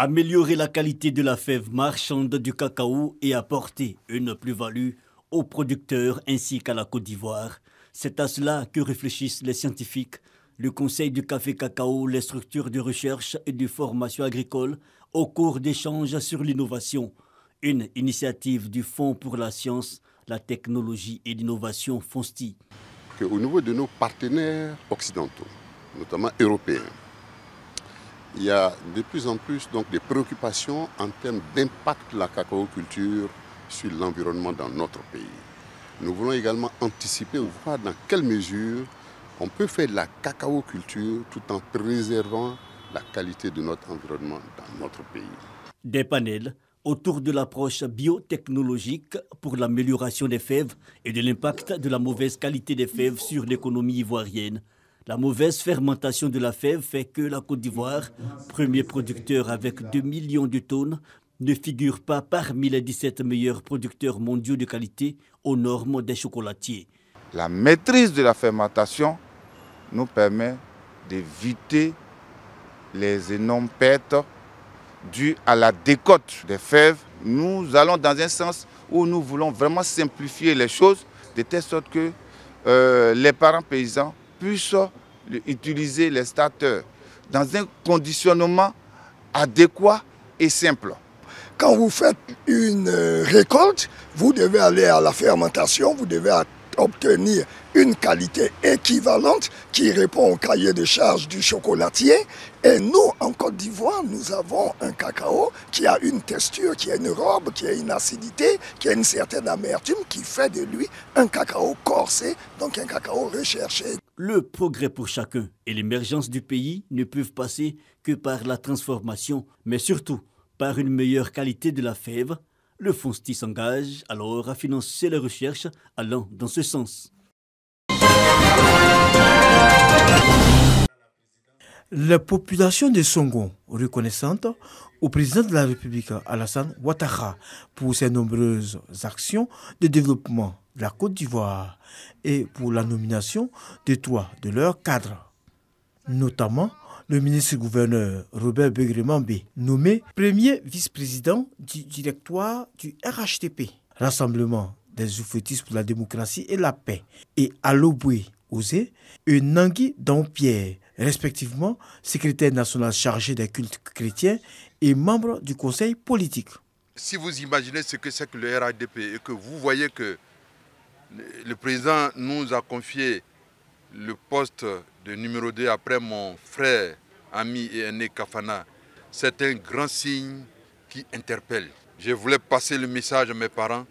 Améliorer la qualité de la fève marchande du cacao et apporter une plus-value aux producteurs ainsi qu'à la Côte d'Ivoire. C'est à cela que réfléchissent les scientifiques, le Conseil du café cacao, les structures de recherche et de formation agricole au cours d'échanges sur l'innovation. Une initiative du Fonds pour la science, la technologie et l'innovation FONSTI. Au niveau de nos partenaires occidentaux, notamment européens, il y a de plus en plus donc, des préoccupations en termes d'impact de la cacaoculture sur l'environnement dans notre pays. Nous voulons également anticiper ou voir dans quelle mesure on peut faire de la cacaoculture tout en préservant la qualité de notre environnement dans notre pays. Des panels autour de l'approche biotechnologique pour l'amélioration des fèves et de l'impact de la mauvaise qualité des fèves sur l'économie ivoirienne. La mauvaise fermentation de la fève fait que la Côte d'Ivoire, premier producteur avec 2 millions de tonnes, ne figure pas parmi les 17 meilleurs producteurs mondiaux de qualité aux normes des chocolatiers. La maîtrise de la fermentation nous permet d'éviter les énormes pertes dues à la décote des fèves. Nous allons dans un sens où nous voulons vraiment simplifier les choses de telle sorte que les parents paysans puissent utiliser les starters dans un conditionnement adéquat et simple. Quand vous faites une récolte, vous devez aller à la fermentation, vous devez obtenir une qualité équivalente qui répond au cahier de charges du chocolatier. Et nous, en Côte d'Ivoire, nous avons un cacao qui a une texture, qui a une robe, qui a une acidité, qui a une certaine amertume, qui fait de lui un cacao corsé, donc un cacao recherché. Le progrès pour chacun et l'émergence du pays ne peuvent passer que par la transformation, mais surtout par une meilleure qualité de la fève. Le FONSTI s'engage alors à financer les recherches allant dans ce sens. La population de Songon, reconnaissante au président de la République Alassane Ouattara pour ses nombreuses actions de développement de la Côte d'Ivoire et pour la nomination de 3 de leurs cadres, notamment le ministre-gouverneur Robert Begré-Mambé, nommé premier vice-président du directoire du RHTP, Rassemblement des oufetistes pour la démocratie et la paix, et Aloboué Osé et Nangui Dampierre, respectivement secrétaire national chargé des cultes chrétiens et membre du conseil politique. Si vous imaginez ce que c'est que le RHDP et que vous voyez que le président nous a confié le poste de numéro 2 après mon frère, ami et aîné Kafana, c'est un grand signe qui interpelle. Je voulais passer le message à mes parents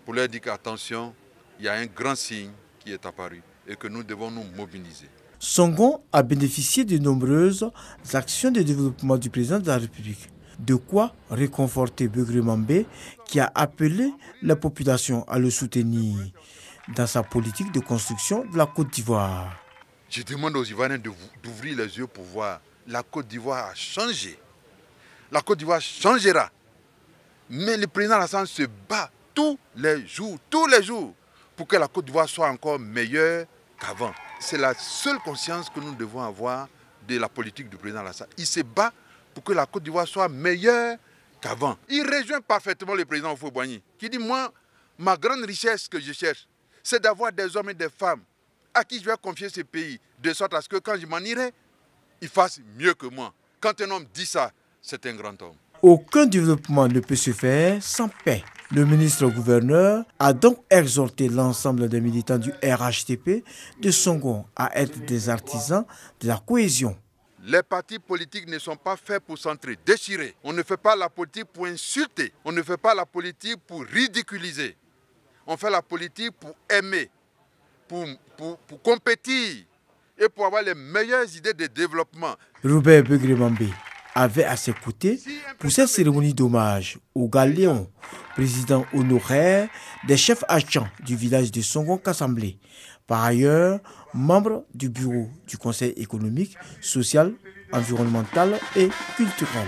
pour leur dire qu'attention, il y a un grand signe qui est apparu et que nous devons nous mobiliser. Songon a bénéficié de nombreuses actions de développement du président de la République. De quoi réconforter Begré-Mambé qui a appelé la population à le soutenir dans sa politique de construction de la Côte d'Ivoire. Je demande aux Ivoiriens d'ouvrir les yeux pour voir. La Côte d'Ivoire a changé. La Côte d'Ivoire changera. Mais le président Alassane se bat tous les jours, pour que la Côte d'Ivoire soit encore meilleure qu'avant. C'est la seule conscience que nous devons avoir de la politique du président Alassane. Il se bat pour que la Côte d'Ivoire soit meilleure qu'avant. Il rejoint parfaitement le président Houphouët-Boigny, qui dit, moi, ma grande richesse que je cherche, c'est d'avoir des hommes et des femmes à qui je vais confier ce pays, de sorte à ce que quand je m'en irai, ils fassent mieux que moi. Quand un homme dit ça, c'est un grand homme. Aucun développement ne peut se faire sans paix. Le ministre-gouverneur a donc exhorté l'ensemble des militants du RHTP de Songon à être des artisans de la cohésion. Les partis politiques ne sont pas faits pour s'entre-déchirer. On ne fait pas la politique pour insulter. On ne fait pas la politique pour ridiculiser. On fait la politique pour aimer, pour compétir et pour avoir les meilleures idées de développement. Robert Begré-Mambé avait à ses côtés pour cette cérémonie d'hommage au Galéon, président honoraire des chefs agents du village de Songon-Kassamblé. Par ailleurs, membre du bureau du Conseil économique, social, environnemental et culturel.